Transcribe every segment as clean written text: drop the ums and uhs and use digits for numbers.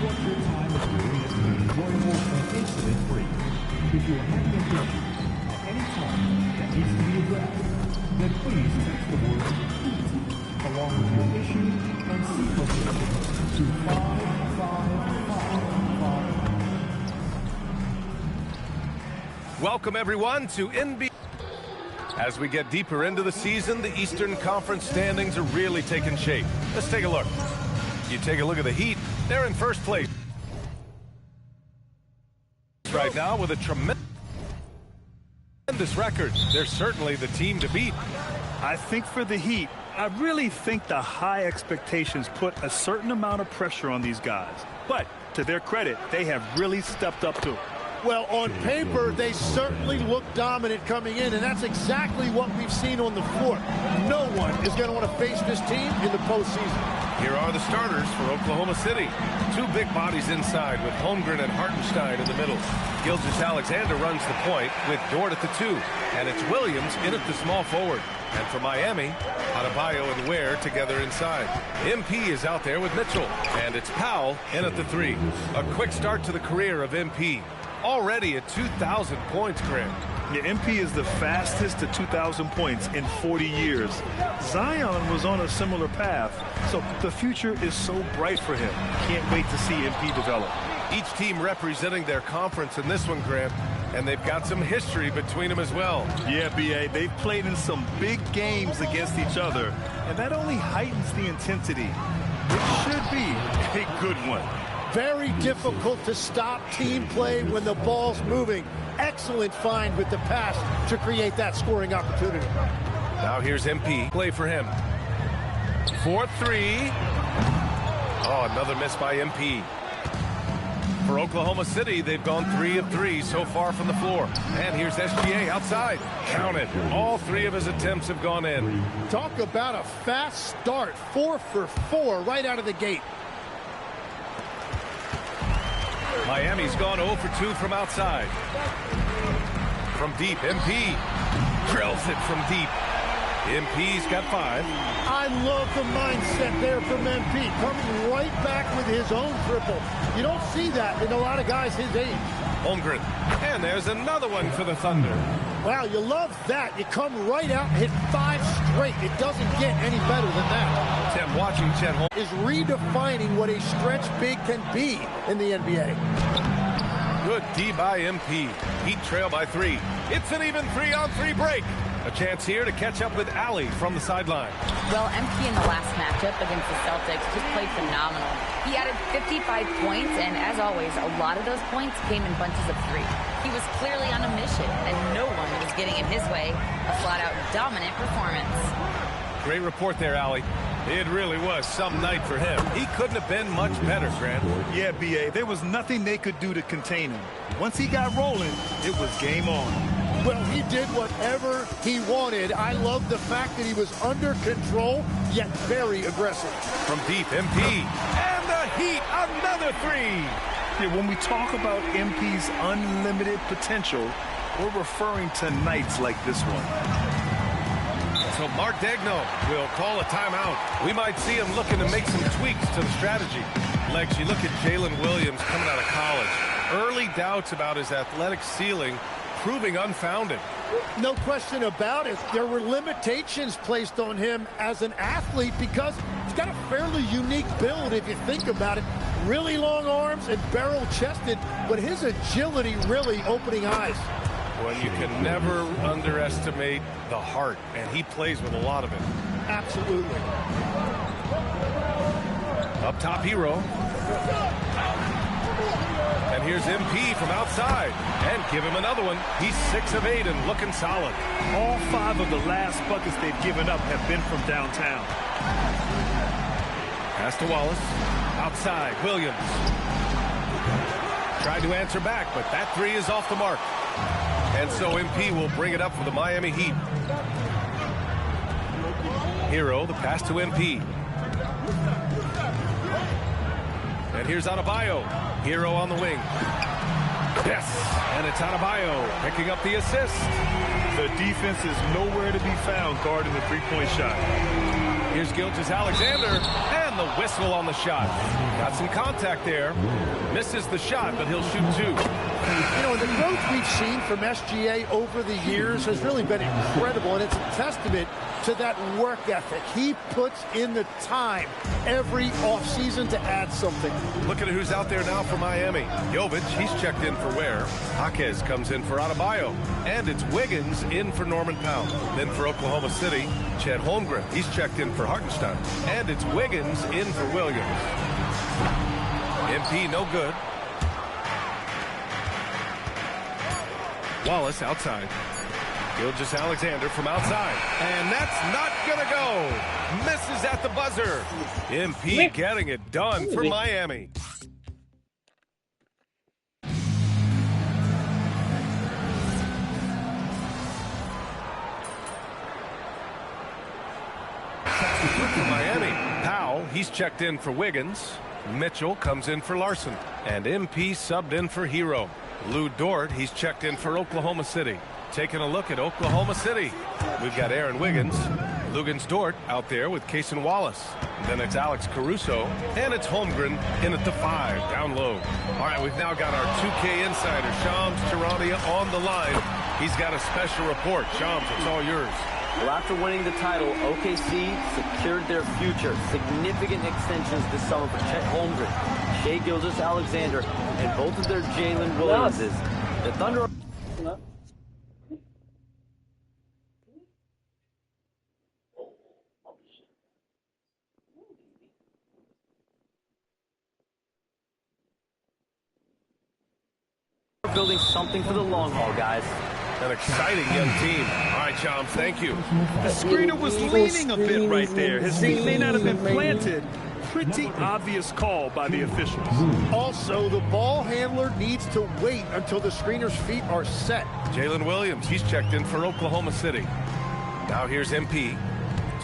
want your time with me to be enjoyable and incident-free. If you are having any issues at any time that needs to be addressed, then please text the word EAT along with your issue and seat location to 55555. Welcome everyone to NBA. As we get deeper into the season, the Eastern Conference standings are really taking shape. Let's take a look. You take a look at the Heat, they're in first place right now with a tremendous record. They're certainly the team to beat. I think for the Heat, I really think the high expectations put a certain amount of pressure on these guys. But to their credit, they have really stepped up to it. Well, on paper, they certainly look dominant coming in, and that's exactly what we've seen on the floor. No one is going to want to face this team in the postseason. Here are the starters for Oklahoma City. Two big bodies inside with Holmgren and Hartenstein in the middle. Gilgeous-Alexander runs the point with Dort at the 2. And it's Williams in at the small forward. And for Miami, Adebayo and Ware together inside. MP is out there with Mitchell. And it's Powell in at the 3. A quick start to the career of MP. Already at 2,000 points, Graham. Yeah, MP is the fastest to 2,000 points in 40 years. Zion was on a similar path, so the future is so bright for him. Can't wait to see MP develop. Each team representing their conference in this one, Graham, and they've got some history between them as well. Yeah, B.A., they've played in some big games against each other, and that only heightens the intensity. It should be a good one. Very difficult to stop team play when the ball's moving. Excellent find with the pass to create that scoring opportunity. Now here's MP. Play for him. 4-3. Oh, another miss by MP. For Oklahoma City, they've gone 3 of 3 so far from the floor. And here's SGA outside. Count it. All 3 of his attempts have gone in. Talk about a fast start. 4 for 4 right out of the gate. Miami's gone 0 for 2 from outside. From deep, MP drills it from deep. MP's got 5. I love the mindset there from MP, coming right back with his own triple. You don't see that in a lot of guys his age. Holmgren, and there's another one for the Thunder. Wow, you love that. You come right out and hit 5 straight. It doesn't get any better than that. Tim watching Chet Holmgren is redefining what a stretch big can be in the NBA. Good D by MP. Heat trail by 3. It's an even 3-on-3 break. A chance here to catch up with Allie from the sideline. Well, MP in the last matchup against the Celtics just played phenomenal. He added 55 points, and as always, a lot of those points came in bunches of 3. He was clearly on a mission, and no one was getting in his way. A flat-out dominant performance. Great report there, Allie. It really was some night for him. He couldn't have been much better, Grant. Yeah, B.A., there was nothing they could do to contain him. Once he got rolling, it was game on. Well, he did whatever he wanted. I love the fact that he was under control, yet very aggressive. From deep, MP. And the Heat, another 3. Yeah, when we talk about MP's unlimited potential, we're referring to nights like this one. So Mark Daigneault will call a timeout. We might see him looking to make some tweaks to the strategy. Lex, you look at Jalen Williams coming out of college. Early doubts about his athletic ceiling proving unfounded. No question about it. There were limitations placed on him as an athlete because he's got a fairly unique build if you think about it. Really long arms and barrel-chested, but his agility really opening eyes. Well, you can never underestimate the heart, and he plays with a lot of it. Absolutely. Up top, Hero. And here's MP from outside. And give him another one. He's 6 of 8 and looking solid. All 5 of the last buckets they've given up have been from downtown. Pass to Wallace. Outside, Williams. Tried to answer back, but that 3 is off the mark. And so MP will bring it up for the Miami Heat. Hero, the pass to MP. And here's Adebayo. Hero on the wing. Yes, and it's Adebayo picking up the assist. The defense is nowhere to be found guarding the three-point shot. Here's Gilgeous-Alexander, and the whistle on the shot. Got some contact there. Misses the shot, but he'll shoot 2. You know, the growth we've seen from SGA over the years has really been incredible, and it's a testament to that work ethic. He puts in the time every offseason to add something. Look at who's out there now for Miami. Jovic, he's checked in for Ware. Jaquez comes in for Adebayo. And it's Wiggins in for Norman Powell. Then for Oklahoma City, Chet Holmgren. He's checked in for Hartenstein. And it's Wiggins in for Williams. MP no good. Wallace outside. Gilgeous-Alexander from outside. And that's not going to go. Misses at the buzzer. MP getting it done for Miami. For Miami, Powell, he's checked in for Wiggins. Mitchell comes in for Larson. And MP subbed in for Hero. Lou Dort, he's checked in for Oklahoma City. Taking a look at Oklahoma City. We've got Aaron Wiggins, Lugans Dort out there with Cason Wallace. Then it's Alex Caruso, and it's Holmgren in at the 5, down low. All right, we've now got our 2K insider, Shams Charania, on the line. He's got a special report. Shams, it's all yours. Well, after winning the title, OKC secured their future. Significant extensions this summer for Chet Holmgren, Shai Gilgeous-Alexander, and both of their Jalen Williamses. The Thunder... are building something for the long haul, guys. An exciting young team. All right, Shams, thank you. The screener was leaning a bit right there. His feet may not have been planted. Pretty obvious call by the officials. Also, the ball handler needs to wait until the screener's feet are set. Jalen Williams, he's checked in for Oklahoma City. Now here's MP.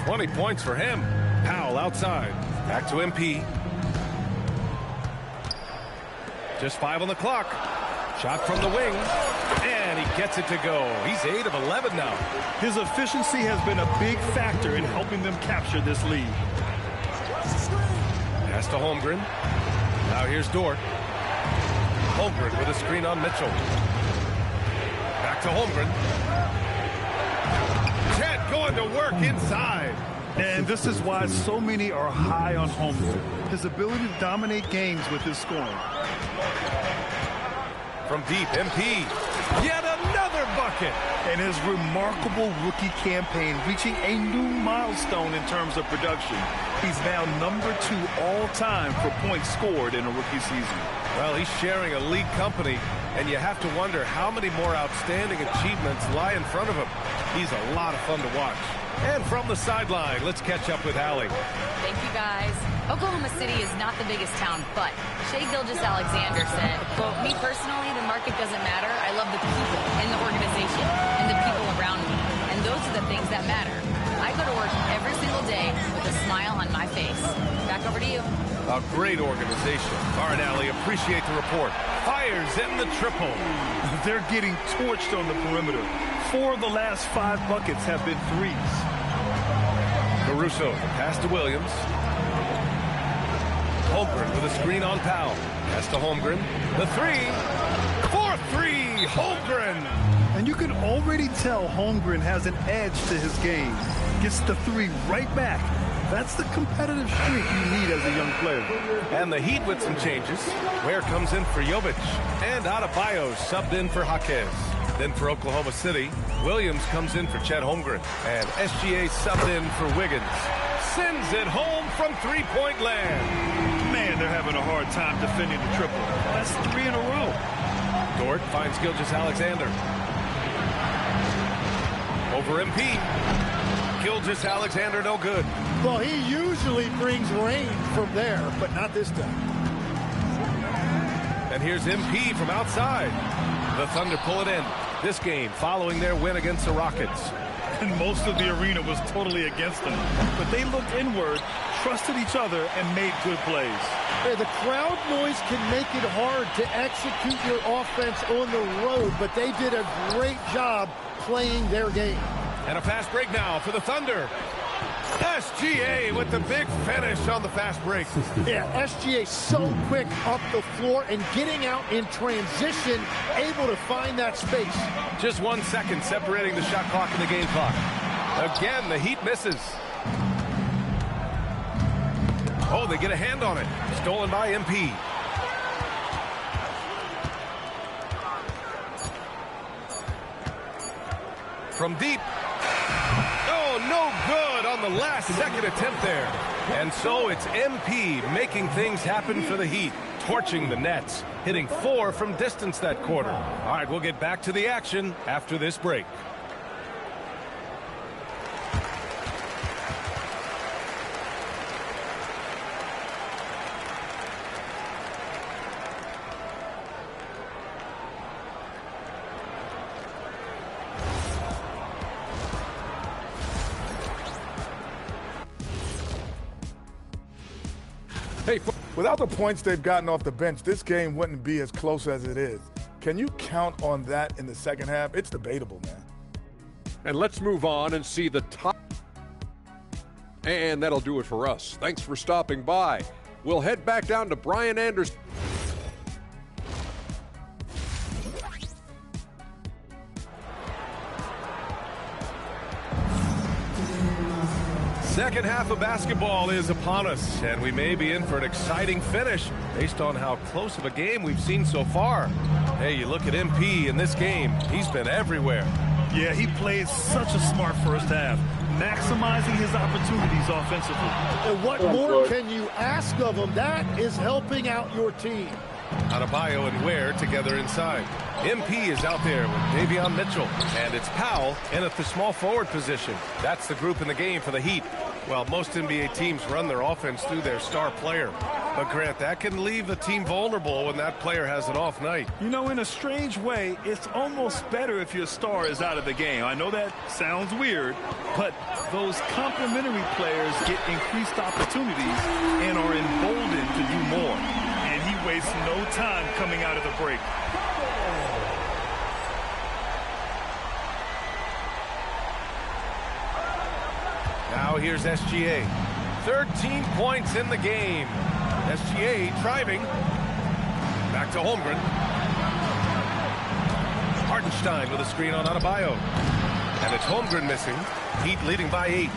20 points for him. Powell outside. Back to MP. Just 5 on the clock. Shot from the wing. And he gets it to go. He's 8 of 11 now. His efficiency has been a big factor in helping them capture this lead. Pass to Holmgren. Now here's Dort. Holmgren with a screen on Mitchell. Back to Holmgren. Chet going to work inside. And this is why so many are high on Holmgren. His ability to dominate games with his scoring. From deep, MP. Yet another bucket. And his remarkable rookie campaign reaching a new milestone in terms of production. He's now #2 all time for points scored in a rookie season. Well, he's sharing a league company, and you have to wonder how many more outstanding achievements lie in front of him. He's a lot of fun to watch. And from the sideline, let's catch up with Allie. Thank you, guys. Oklahoma City is not the biggest town, but Shai Gilgeous-Alexander said, quote, "Me personally, the market doesn't matter. I love the people and the organization and the people around me. And those are the things that matter. I go to work every single day with a smile on my face." Back over to you. A great organization. All right, Allie, appreciate the report. Fires in the triple. They're getting torched on the perimeter. 4 of the last 5 buckets have been threes. Caruso, the pass to Williams. Holmgren with a screen on Powell. Pass to Holmgren. The 3. 4-3, Holmgren. And you can already tell Holmgren has an edge to his game. Gets the 3 right back. That's the competitive streak you need as a young player. And the Heat with some changes. Ware comes in for Jovic. And Adebayo subbed in for Jaquez. Then for Oklahoma City, Williams comes in for Chet Holmgren. And SGA subbed in for Wiggins. Sends it home from three-point land. Man, they're having a hard time defending the triple. That's 3 in a row. Dort finds Gilgeous-Alexander. Over MP. Gilgeous-Alexander no good. Well, he usually brings rain from there, but not this time. And here's MP from outside. The Thunder pull it in. This game following their win against the Rockets. And most of the arena was totally against them. But they looked inward, trusted each other, and made good plays. Hey, the crowd noise can make it hard to execute your offense on the road, but they did a great job playing their game. And a fast break now for the Thunder. SGA with the big finish on the fast break. Yeah, SGA so quick up the floor and getting out in transition, able to find that space. Just 1 second separating the shot clock and the game clock. Again, the Heat misses. Oh, they get a hand on it. Stolen by MP. From deep. Oh, no good on the last second attempt there. And so it's MP making things happen for the Heat, torching the Nets, hitting 4 from distance that quarter. All right, we'll get back to the action after this break. Hey, without the points they've gotten off the bench, this game wouldn't be as close as it is. Can you count on that in the second half? It's debatable, man. And let's move on and see the top. And that'll do it for us. Thanks for stopping by. We'll head back down to Brian Anderson. Second half of basketball is upon us, and we may be in for an exciting finish based on how close of a game we've seen so far. Hey, you look at MP in this game, he's been everywhere. Yeah, he played such a smart first half, maximizing his opportunities offensively. And what more can you ask of him? That is helping out your team. Adebayo and Ware together inside. MP is out there with Davion Mitchell, and it's Powell in at the small forward position. That's the group in the game for the Heat. Well, most NBA teams run their offense through their star player. But, Grant, that can leave the team vulnerable when that player has an off night. You know, in a strange way, it's almost better if your star is out of the game. I know that sounds weird, but those complementary players get increased opportunities and are emboldened to do more. And he wastes no time coming out of the break. Now here's SGA. 13 points in the game. SGA driving. Back to Holmgren. Hartenstein with a screen on Adebayo. And it's Holmgren missing. Heat leading by 8.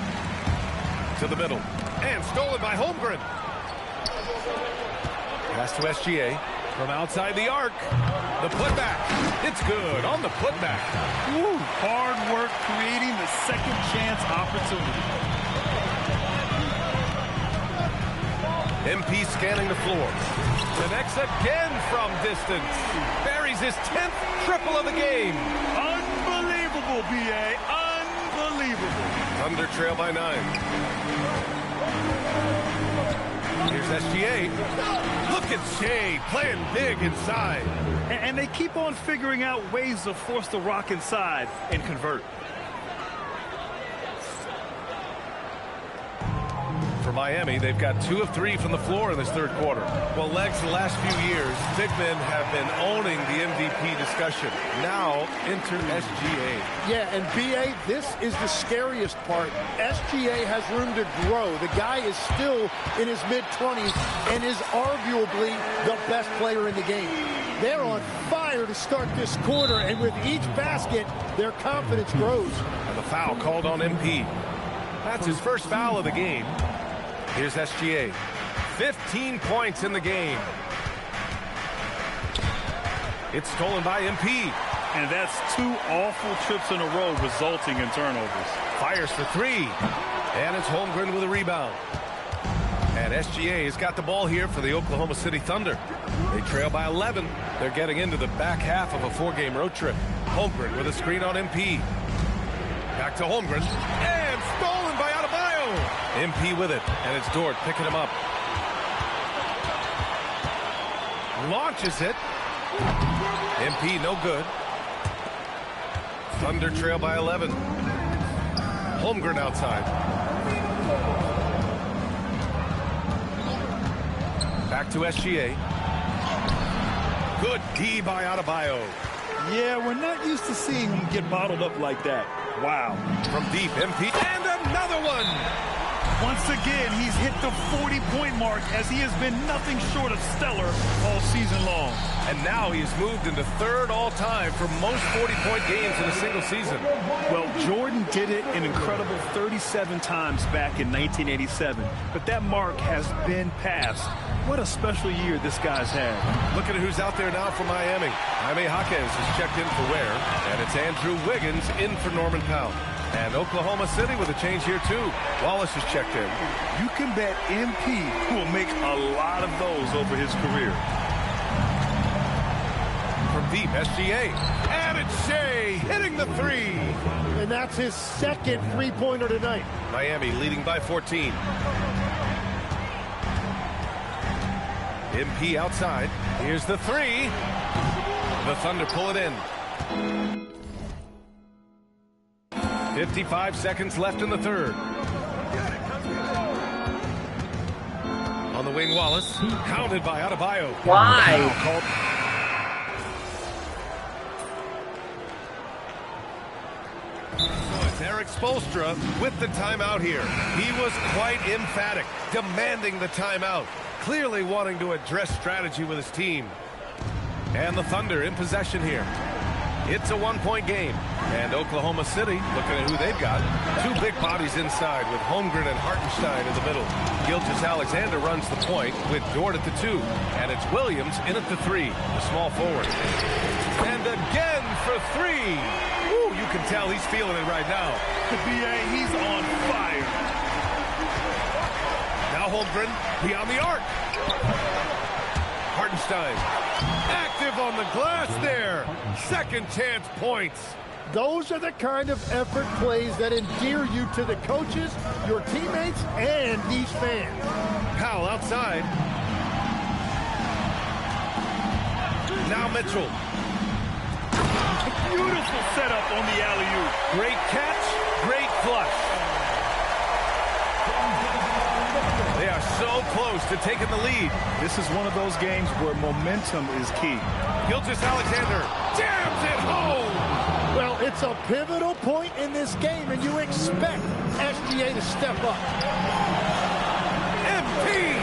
To the middle. And stolen by Holmgren. Pass to SGA. From outside the arc. The putback. It's good on the putback. Woo, hard work creating the second chance opportunity. MP scanning the floor. Connects again from distance. Buries his 10th triple of the game. Unbelievable, B.A. Unbelievable. Thunder trail by 9. Here's SGA. Look at Shea playing big inside. And they keep on figuring out ways to force the rock inside and convert. For Miami, they've got 2 of 3 from the floor in this third quarter. Well, Legs, the last few years, big men have been owning the MVP discussion. Now, enter SGA. Yeah, and B.A., this is the scariest part. SGA has room to grow. The guy is still in his mid-20s and is arguably the best player in the game. They're on fire to start this quarter, and with each basket, their confidence grows. And the foul called on MP. That's his first foul of the game. Here's SGA. 15 points in the game. It's stolen by MP. And that's 2 awful trips in a row resulting in turnovers. Fires for 3. And it's Holmgren with a rebound. And SGA has got the ball here for the Oklahoma City Thunder. They trail by 11. They're getting into the back half of a 4-game road trip. Holmgren with a screen on MP. Back to Holmgren. And stolen by Adebayo. MP with it. And it's Dort picking him up. Launches it. MP no good. Thunder trail by 11. Holmgren outside. Back to SGA. Good D by Adebayo. Yeah, we're not used to seeing him get bottled up like that. Wow. From deep, MP. And another one. Once again, he's hit the 40-point mark as he has been nothing short of stellar all season long. And now he's moved into third all-time for most 40-point games in a single season. Well, Jordan did it an incredible 37 times back in 1987, but that mark has been passed. What a special year this guy's had. Looking at who's out there now for Miami. Jaime Jaquez is checked in for Ware, and it's Andrew Wiggins in for Norman Powell. And Oklahoma City with a change here, too. Wallace is checked in. You can bet MP will make a lot of those over his career. From deep, SGA. And it's Shea hitting the three. And that's his second three-pointer tonight. Miami leading by 14. MP outside. Here's the three. The Thunder pull it in. 55 seconds left in the third. On the wing, Wallace. Hounded by Adebayo. Why? So it's Eric Spoelstra with the timeout here. He was quite emphatic, demanding the timeout. Clearly wanting to address strategy with his team. And the Thunder in possession here. It's a one-point game. And Oklahoma City, looking at who they've got, two big bodies inside with Holmgren and Hartenstein in the middle. Gilgeous-Alexander runs the point with Dort at the 2. And it's Williams in at the 3, the small forward. And again for 3. Ooh, you can tell he's feeling it right now. The BA, he's on fire. Now Holmgren beyond the arc. Hartenstein active on the glass there. Second chance points. Those are the kind of effort plays that endear you to the coaches, your teammates, and these fans. Powell outside. Now Mitchell. Beautiful setup on the alley-oop. Great catch, great flush. They are so close to taking the lead. This is one of those games where momentum is key. Gilgeous-Alexander jams it home. Well, it's a pivotal point in this game, and you expect SGA to step up. MP!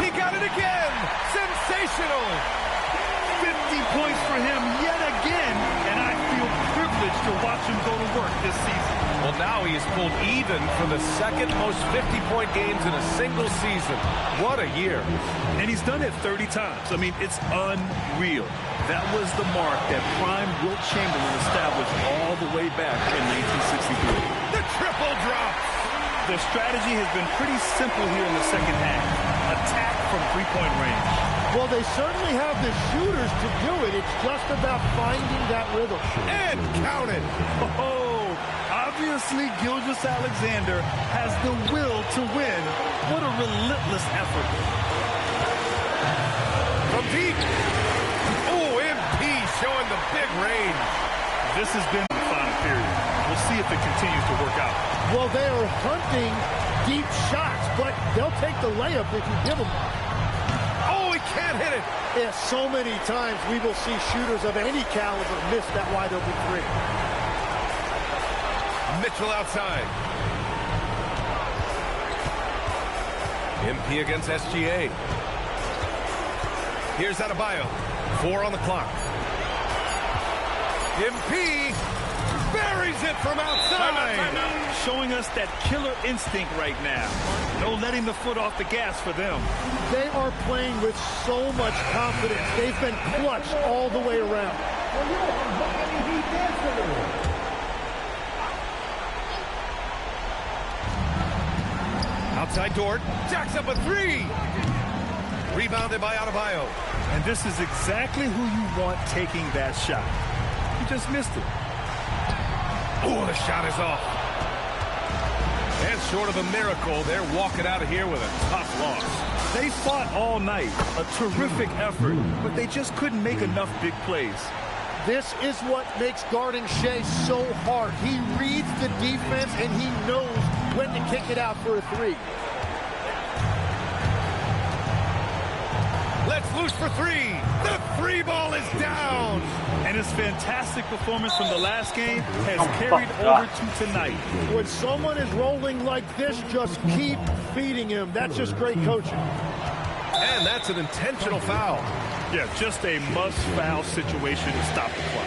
He got it again! Sensational! 50 points for him yet again, and I feel privileged to watch him go to work this season. Well, now he has pulled even for the second most 50-point games in a single season. What a year. And he's done it 30 times. I mean, it's unreal. That was the mark that prime Wilt Chamberlain established all the way back in 1963. The triple drop. The strategy has been pretty simple here in the second half. Attack from three-point range. Well, they certainly have the shooters to do it. It's just about finding that rhythm. And count it. Oh, obviously Gilgeous-Alexander has the will to win. What a relentless effort. From deep. Oh, MP showing the big range. This has been the final period. We'll see if it continues to work out. Well, they are hunting deep shots, but they'll take the layup if you give them. Oh, he can't hit it. Yeah, so many times we will see shooters of any caliber miss that wide open three. Mitchell outside. MP against SGA. Here's Adebayo. 4 on the clock. MP buries it from outside. Showing us that killer instinct right now. No letting the foot off the gas for them. They are playing with so much confidence. They've been clutch all the way around. Outside Dort. Jacks up a 3. Rebounded by Adebayo. And this is exactly who you want taking that shot. He just missed it. Oh, the shot is off. And short of a miracle, they're walking out of here with a tough loss. They fought all night. A terrific effort, but they just couldn't make enough big plays. This is what makes guarding Shea so hard. He reads the defense, and he knows when to kick it out for a 3. Let's loose for three. The three ball is down. And his fantastic performance from the last game has carried over to tonight. When someone is rolling like this, just keep feeding him. That's just great coaching. And that's an intentional foul. Yeah, just a must-foul situation to stop the clock.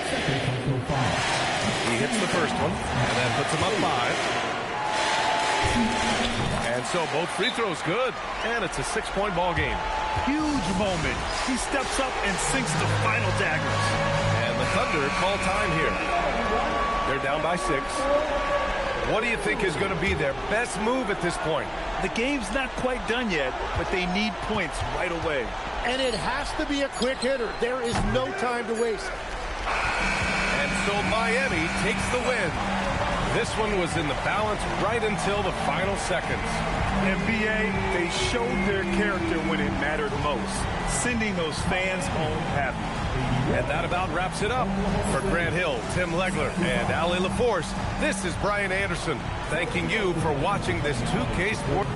He hits the first one, and that puts him up 5. And so both free throws good, and it's a 6-point ball game. Huge moment. He steps up and sinks the final daggers. And the Thunder call time here. They're down by 6. What do you think is going to be their best move at this point? The game's not quite done yet, but they need points right away. And it has to be a quick hitter. There is no time to waste. And so Miami takes the win. This one was in the balance right until the final seconds. NBA, they showed their character when it mattered most, sending those fans home happy. And that about wraps it up. For Grant Hill, Tim Legler, and Ali LaForce, this is Brian Anderson, thanking you for watching this 2K Sports.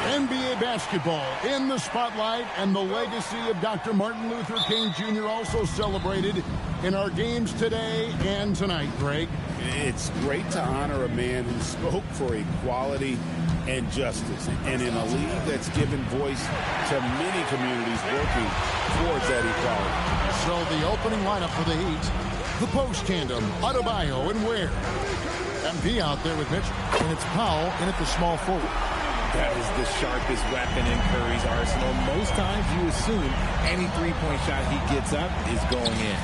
NBA basketball in the spotlight, and the legacy of Dr. Martin Luther King Jr. also celebrated in our games today and tonight, Greg. It's great to honor a man who spoke for equality and justice, and in a league that's given voice to many communities working towards that equality. So the opening lineup for the Heat, the post tandem, Adebayo and Ware. MP out there with Mitch, and it's Powell in at the small forward. That is the sharpest weapon in Curry's arsenal. Most times you assume any three-point shot he gets up is going in.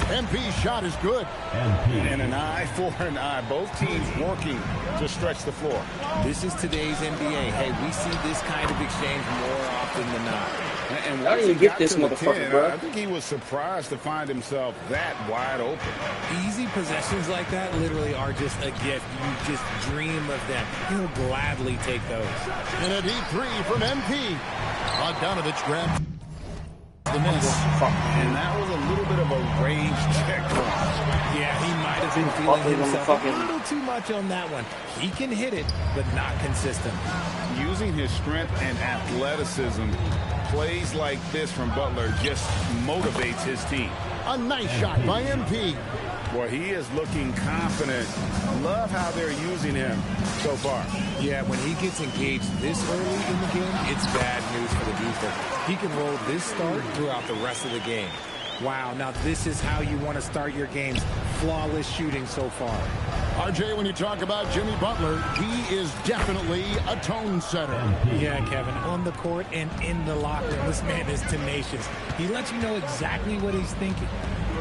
MP's shot is good. And an eye for an eye. Both teams working to stretch the floor. This is today's NBA. Hey, we see this kind of exchange more often than not. And I didn't get this motherfucker, bro. I think he was surprised to find himself that wide open. Easy possessions like that literally are just a gift. You just dream of them. He'll gladly take those. And a deep three from MP. Bogdanovich grabs. the miss. And that was a little bit of a rage check. Yeah, he might have been feeling himself a little too much on that one. He can hit it, but not consistent. Using his strength and athleticism, plays like this from Butler just motivates his team. A nice shot by MP. Boy, he is looking confident. Love how they're using him so far. Yeah, when he gets engaged this early in the game, it's bad news for the defense. He can roll this start throughout the rest of the game. Wow, now this is how you want to start your games. Flawless shooting so far. RJ, when you talk about Jimmy Butler, he is definitely a tone setter. Yeah, Kevin, on the court and in the locker room, this man is tenacious. He lets you know exactly what he's thinking.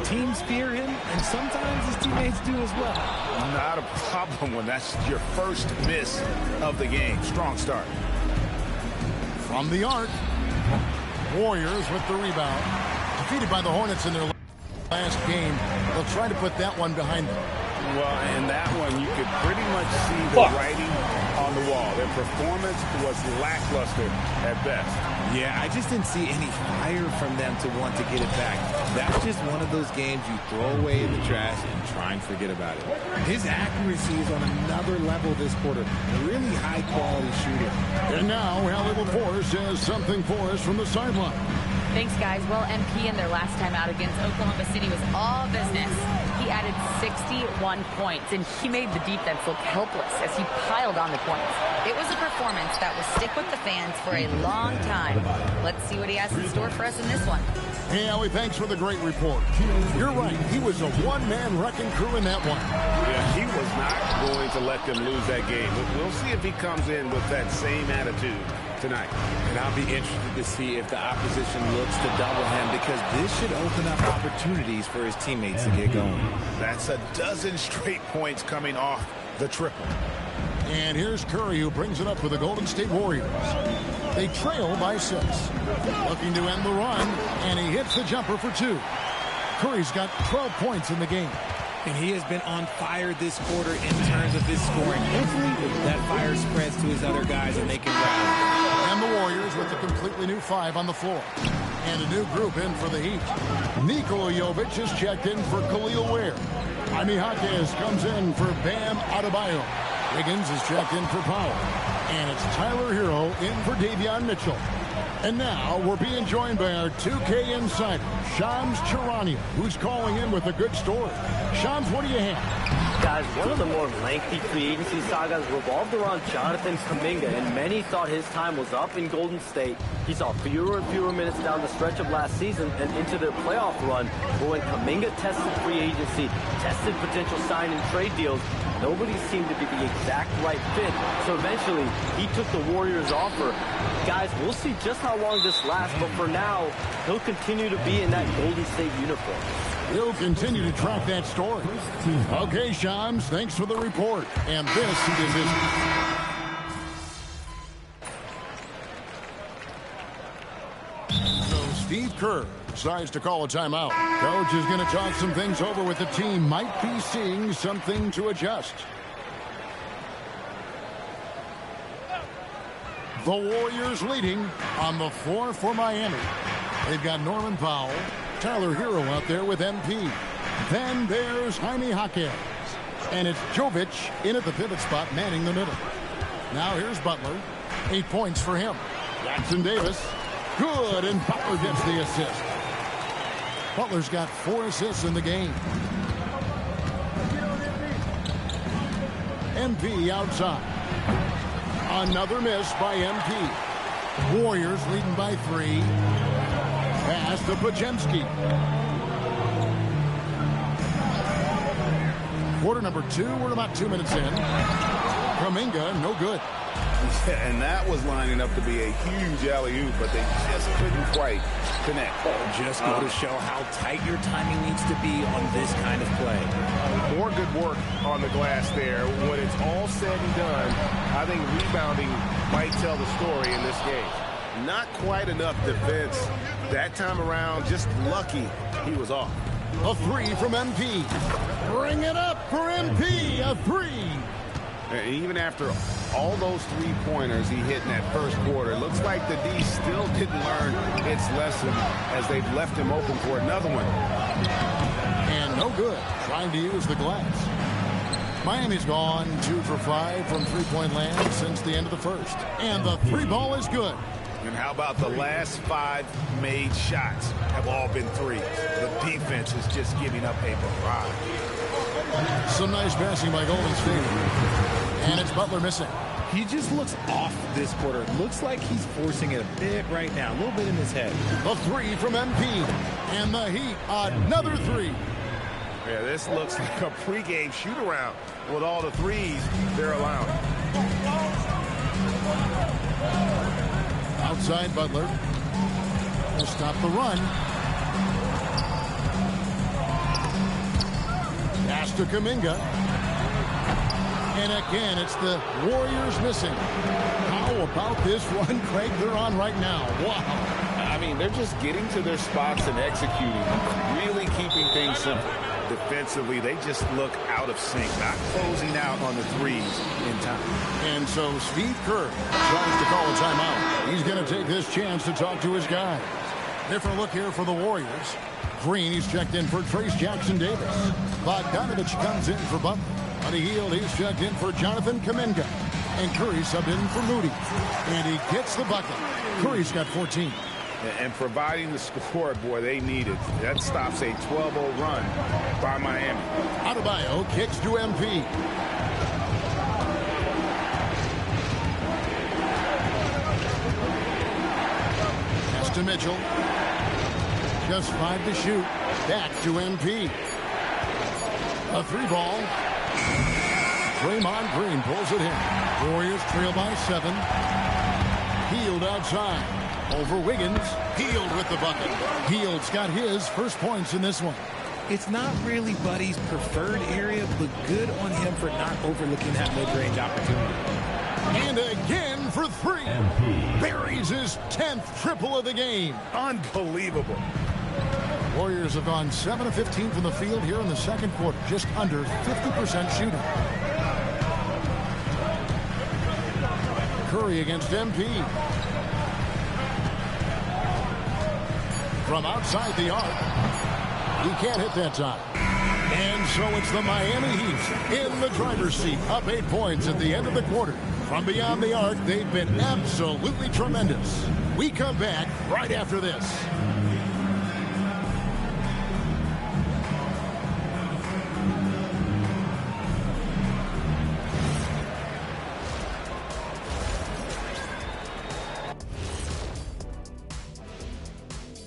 Teams fear him, and sometimes his teammates do as well. Not a problem when that's your first miss of the game. Strong start. From the arc, Warriors with the rebound. Defeated by the Hornets in their last game. They'll try to put that one behind them. Well, in that one, you could pretty much see the writing on the wall. Their performance was lackluster at best. Yeah, I just didn't see any fire from them to want to get it back. That's just one of those games you throw away in the trash and try and forget about it. His accuracy is on another level this quarter. Really high-quality shooter. And now, Allie LaForce has something for us from the sideline. Thanks, guys. Well, MP in their last time out against Oklahoma City was all business. He added 61 points, and he made the defense look helpless as he piled on the points. It was a performance that will stick with the fans for a long time. Let's see what he has in store for us in this one. Hey, Allie, thanks for the great report. You're right. He was a one-man wrecking crew in that one. Yeah, he was not going to let them lose that game. We'll see if he comes in with that same attitude tonight. And I'll be interested to see if the opposition looks to double him, because this should open up opportunities for his teammates to get going. That's a dozen straight points coming off the triple. And here's Curry, who brings it up for the Golden State Warriors. They trail by 6. Looking to end the run, and he hits the jumper for 2. Curry's got 12 points in the game. And he has been on fire this quarter in terms of his scoring. Hopefully that fire spreads to his other guys and they can rally. And the Warriors with a completely new 5 on the floor. And a new group in for the Heat. Nikola Jovic is checked in for Khalil Ware. Jaime Jaquez comes in for Bam Adebayo. Wiggins is checked in for Powell. And it's Tyler Hero in for Davion Mitchell. And now we're being joined by our 2K insider, Shams Charania, who's calling in with a good story. Shams, what do you have? Guys, one of the more lengthy free agency sagas revolved around Jonathan Kuminga, and many thought his time was up in Golden State. He saw fewer and fewer minutes down the stretch of last season and into their playoff run. But when Kuminga tested free agency, tested potential sign and trade deals, nobody seemed to be the exact right fit. So eventually, he took the Warriors' offer. Guys, we'll see just how long this lasts, but for now, he'll continue to be in that Golden State uniform. We'll continue to track that story. Okay, Shams, thanks for the report. And this is his... So Steve Kerr decides to call a timeout. Coach is going to talk some things over with the team. Might be seeing something to adjust. The Warriors leading on the floor for Miami. They've got Norman Powell, Tyler Hero out there with MP. Then there's Jaime Jaquez. And it's Jovic in at the pivot spot, manning the middle. Now here's Butler. 8 points for him. Jackson Davis. Good, and Butler gets the assist. Butler's got 4 assists in the game. MP outside. Another miss by MP. Warriors leading by 3. Pass to Podziemski. Quarter number 2. We're about 2 minutes in. Kuminga, no good. Yeah, and that was lining up to be a huge alley-oop, but they just couldn't quite connect. Just go to show how tight your timing needs to be on this kind of play. More good work on the glass there. When it's all said and done, I think rebounding might tell the story in this game. Not quite enough defense that time around. Just lucky he was off. A 3 from MP. Bring it up for MP. A 3. And even after all those three-pointers he hit in that first quarter. Looks like the D still didn't learn its lesson as they've left him open for another one. And no good, trying to use the glass. Miami's gone 2 for 5 from three-point land since the end of the first. And the three ball is good. And how about the last 5 made shots have all been threes? The defense is just giving up a barrage. Some nice passing by Golden State. And it's Butler missing. He just looks off this quarter. Looks like he's forcing it a bit right now. A little bit in his head. The three from MP. And the Heat, another three. Yeah, this looks like a pregame shoot-around with all the threes they're allowing. Outside Butler. Will stop the run. Pass to Kuminga. And again, it's the Warriors missing. How about this run, Craig, they're on right now? Wow. I mean, they're just getting to their spots and executing, really keeping things simple. Defensively, they just look out of sync, not closing out on the threes in time. And so Steve Kerr tries to call a timeout. He's going to take this chance to talk to his guys. Different look here for the Warriors. Green, he's checked in for Trace Jackson-Davis. Bogdanovich comes in for Butler. On the heel, he's checked in for Jonathan Kuminga. And Curry subbed in for Moody. And he gets the bucket. Curry's got 14. And providing the score, boy, they needed. That stops a 12-0 run by Miami. Adebayo kicks to MP. Pass to Mitchell. Just 5 to shoot. Back to MP. A 3-ball. Draymond Green pulls it in. Warriors trail by 7. Hield outside. Over Wiggins. Hield with the bucket. Hield's got his first points in this one. It's not really Buddy's preferred area, but good on him for not overlooking that mid-range opportunity. And again for 3. Buries his 10th triple of the game. Unbelievable. Warriors have gone 7 of 15 from the field here in the second quarter. Just under 50% shooting. Curry against MP. From outside the arc. He can't hit that time. And so it's the Miami Heat in the driver's seat. Up 8 points at the end of the quarter. From beyond the arc, they've been absolutely tremendous. We come back right after this.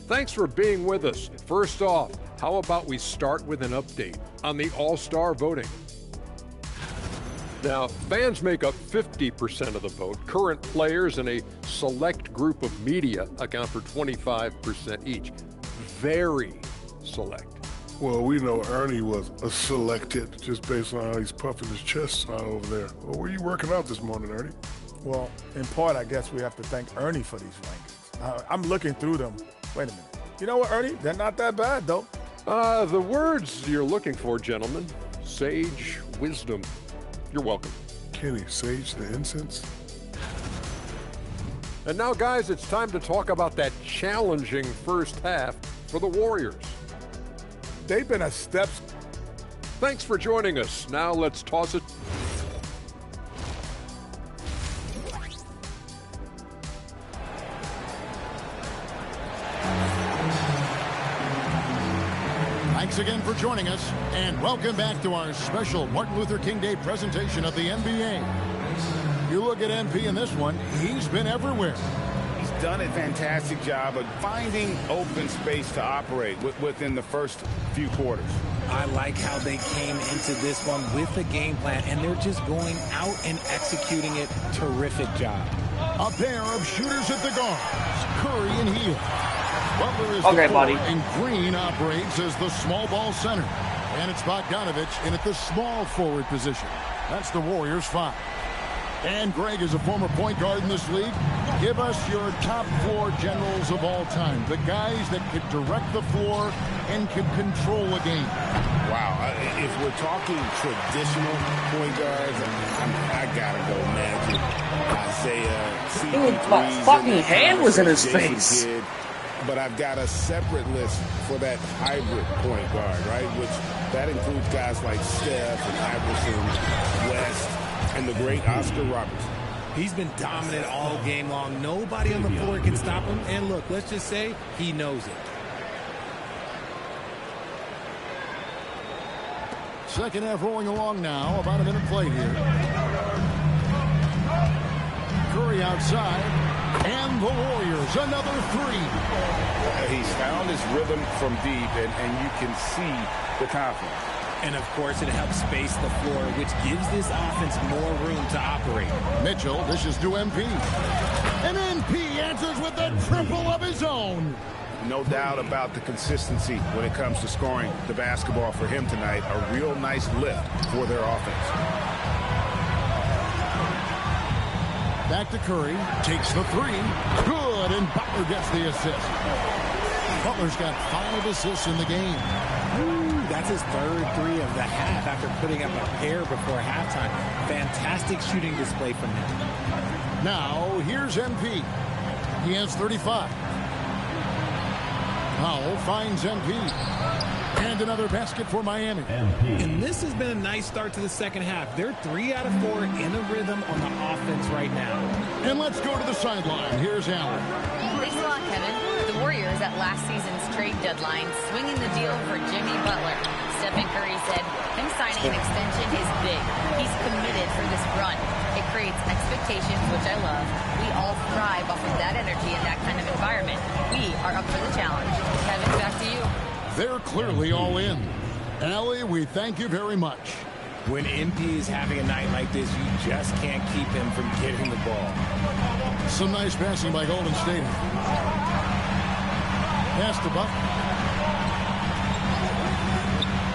Thanks for being with us. First off, how about we start with an update on the All-Star voting? Now, fans make up 50% of the vote. Current players and a select group of media account for 25% each. Very select. Well, we know Ernie was a selected just based on how he's puffing his chest out over there. Well, were you working out this morning, Ernie? Well, in part, I guess we have to thank Ernie for these rankings. I'm looking through them. Wait a minute. You know what, Ernie? They're not that bad, though. The words you're looking for, gentlemen. Sage, wisdom. You're welcome. Kenny, sage the incense? And now, guys, it's time to talk about that challenging first half for the Warriors. They've been a step. Thanks for joining us. Now let's toss it. Thanks again for joining us, and welcome back to our special Martin Luther King Day presentation of the NBA. You look at MP in this one, he's been everywhere. He's done a fantastic job of finding open space to operate within the first few quarters. I like how they came into this one with a game plan, and they're just going out and executing it. Terrific job. A pair of shooters at the guards, Curry and Hield. Butler is okay, the buddy. And Green operates as the small ball center. And it's Bogdanovich in at the small forward position. That's the Warriors' 5. And Greg is a former point guard in this league. Give us your top floor generals of all time. The guys that could direct the floor and could control a game. Wow. If we're talking traditional point guards, I gotta go Magic. Isaiah, Dude, my fucking hand was in his face. Kid. But I've got a separate list for that hybrid point guard, right? Which that includes guys like Steph and Iverson, West, and the great Oscar Robertson. He's been dominant all game long. Nobody on the floor can stop him. And look, let's just say he knows it. Second half rolling along now. About a minute played here. Curry outside. And the Warriors, another three. He's found his rhythm from deep, and you can see the confidence. And, of course, it helps space the floor, which gives this offense more room to operate. Mitchell dishes to MP. And MP answers with a triple of his own. No doubt about the consistency when it comes to scoring the basketball for him tonight. A real nice lift for their offense. Back to Curry. Takes the three. Good, and Butler gets the assist. Butler's got 5 assists in the game. That's his third three of the half after putting up a pair before halftime. Fantastic shooting display from him. Now, here's MP. He has 35. Powell finds MP. And another basket for Miami. And this has been a nice start to the second half. They're 3 out of 4 in a rhythm on the offense right now. And let's go to the sideline. Here's Allen. Thanks a lot, Kevin. The Warriors at last season's trade deadline swinging the deal for Jimmy Butler. Stephen Curry said him signing an extension is big. He's committed for this run. It creates expectations, which I love. We all thrive off of that energy and that kind of environment. We are up for the challenge. Kevin, back to you. They're clearly all in. Allie, we thank you very much. When MP is having a night like this, you just can't keep him from getting the ball. Some nice passing by Golden State. Pass to Buck.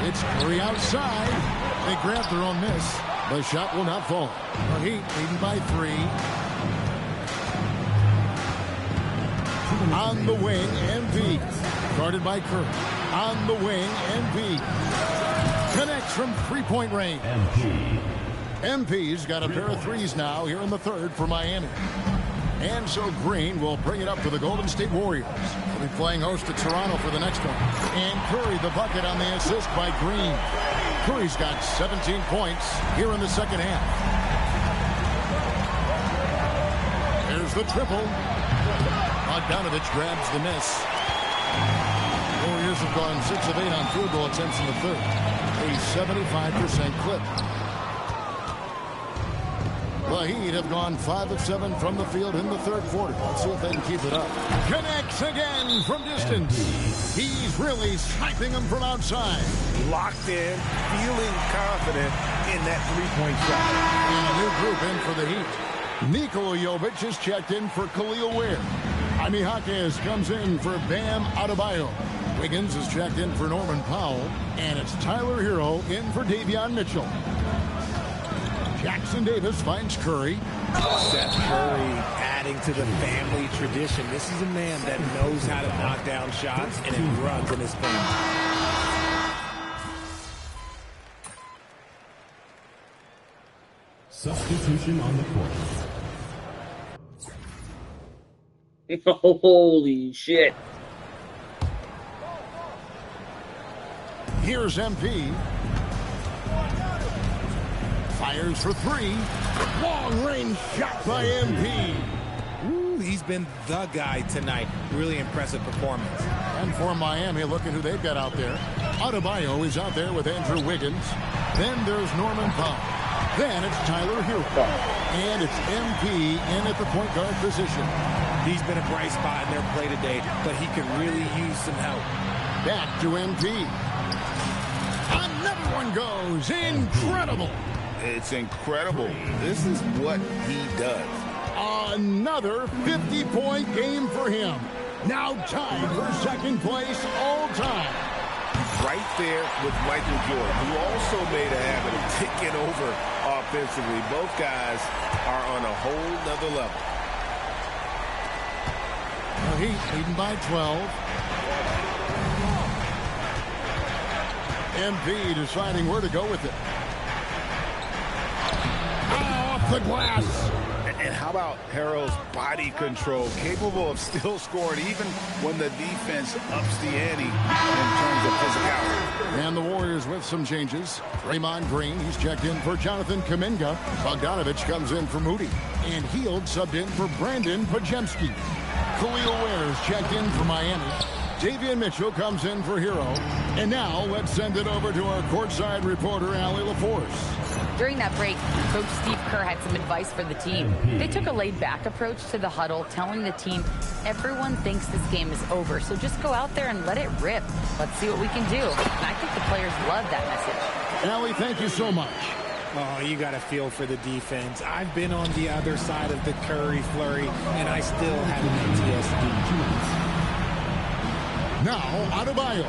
It's Curry outside. They grab their own miss. The shot will not fall. The Heat leading by 3. On the wing, MP. Guarded by Curry. On the wing, MP. Connects from three-point range. MP's got a pair of threes now here in the third for Miami. And so Green will bring it up for the Golden State Warriors. They'll be playing host to Toronto for the next one. And Curry the bucket on the assist by Green. Curry's got 17 points here in the second half. There's the triple. Bogdanovich grabs the miss. Warriors have gone 6 of 8 on field goal attempts in the third. A 75% clip. The Heat have gone 5 of 7 from the field in the third quarter. Let's see if they can keep it up. Connects again from distance. He's really sniping them from outside. Locked in, feeling confident in that three-point shot. And a new group in for the Heat. Nikola Jovic is checked in for Khalil Ware. Jaime Jaquez comes in for Bam Adebayo. Wiggins is checked in for Norman Powell. And it's Tyler Hero in for Davion Mitchell. Jackson Davis finds Curry. Seth Curry adding to the family tradition. This is a man that knows how to knock down shots, and it runs in his family. Substitution on the court. Holy shit. Here's MP. Fires for 3. Long range shot by MP. Ooh, he's been the guy tonight. Really impressive performance. And for Miami, look at who they've got out there. Adebayo is out there with Andrew Wiggins. Then there's Norman Powell. Then it's Tyler Hero. And it's MP in at the point guard position. He's been a bright spot in their play today, but he could really use some help. Back to MP. Another one goes. Incredible. It's incredible. This is what he does. Another 50-point game for him. Now tied for second place all time. Right there with Michael Jordan, who also made a habit of taking over offensively. Both guys are on a whole nother level. The Heat leading by 12. MP deciding where to go with it. Off the glass. And how about Harrell's body control, capable of still scoring even when the defense ups the ante in terms of physicality. And the Warriors with some changes. Draymond Green, he's checked in for Jonathan Kuminga. Bogdanovich comes in for Moody. And Hield subbed in for Brandon Pajemski. Khalil Ware's checked in for Miami. Davion Mitchell comes in for Hero. And now let's send it over to our courtside reporter, Allie LaForce. During that break, Coach Steve Kerr had some advice for the team. They took a laid-back approach to the huddle, telling the team, everyone thinks this game is over, so just go out there and let it rip. Let's see what we can do. And I think the players love that message. Allie, thank you so much. Oh, you got a feel for the defense. I've been on the other side of the Curry flurry, and I still have an PTSD. Now, Adebayo.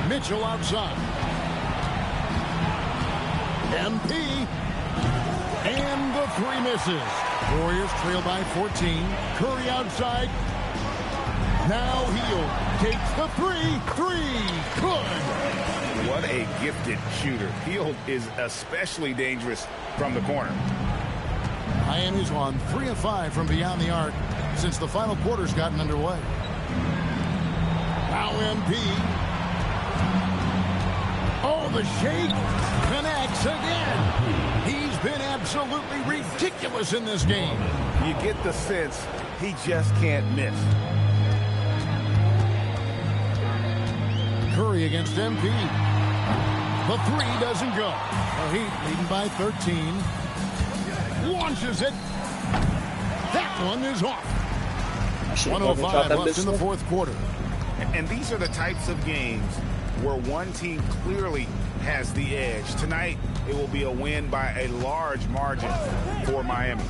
Mitchell outside. MP. And the three misses. Warriors trail by 14. Curry outside. Now Hield takes the three. Good. What a gifted shooter. Hield is especially dangerous from the corner. Miami's on 3 of 5 from beyond the arc since the final quarter's gotten underway. Now MP. Oh, the shake connects again. He's been absolutely ridiculous in this game. You get the sense he just can't miss. Curry against MP. The three doesn't go. The Heat leading by 13. Launches it. That one is off. 105 left in the fourth quarter. And these are the types of games where one team clearly has the edge. Tonight, it will be a win by a large margin for Miami.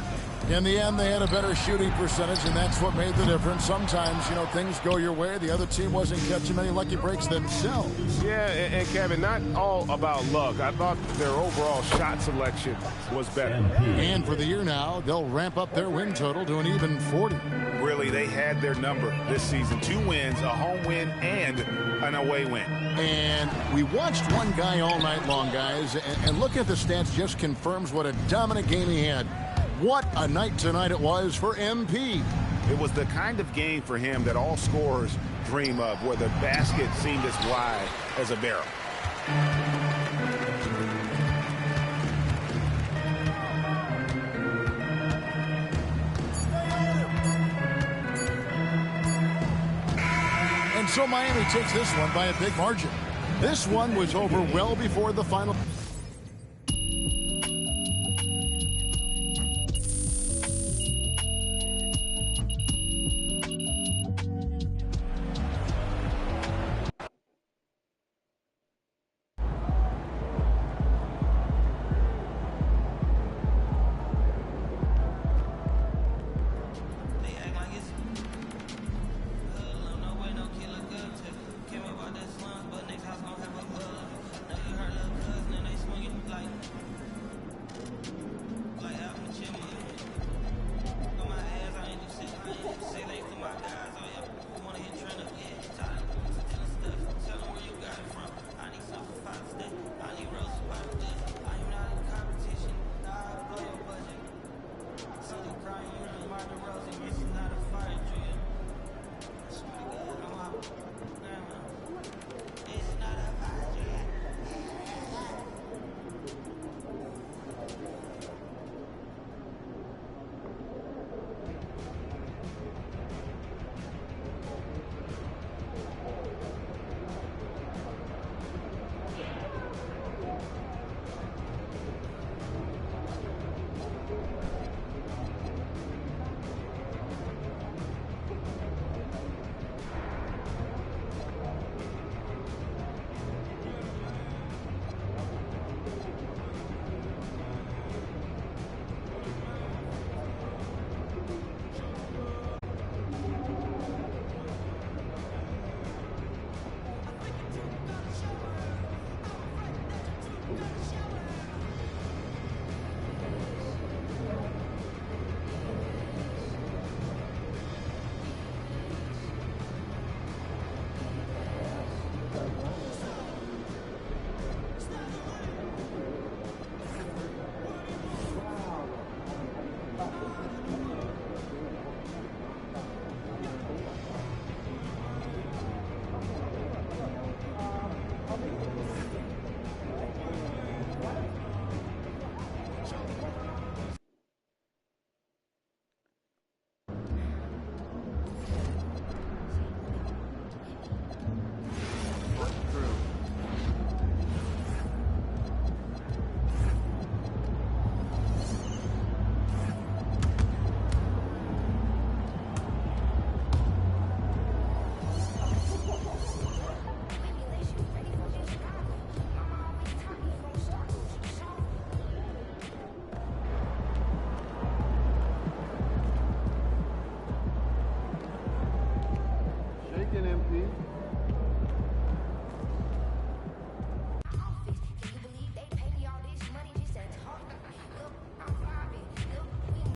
In the end, they had a better shooting percentage, and that's what made the difference. Sometimes, you know, things go your way. The other team wasn't catching many lucky breaks themselves. Yeah, and Kevin, not all about luck. I thought their overall shot selection was better. And for the year now, they'll ramp up their win total to an even 40. Really, they had their number this season. 2 wins, a home win, and an away win. And we watched one guy all night long, guys, and look at the stats just confirms what a dominant game he had. What a night tonight it was for MP. It was the kind of game for him that all scorers dream of, where the basket seemed as wide as a barrel. And so Miami takes this one by a big margin. This one was over well before the final.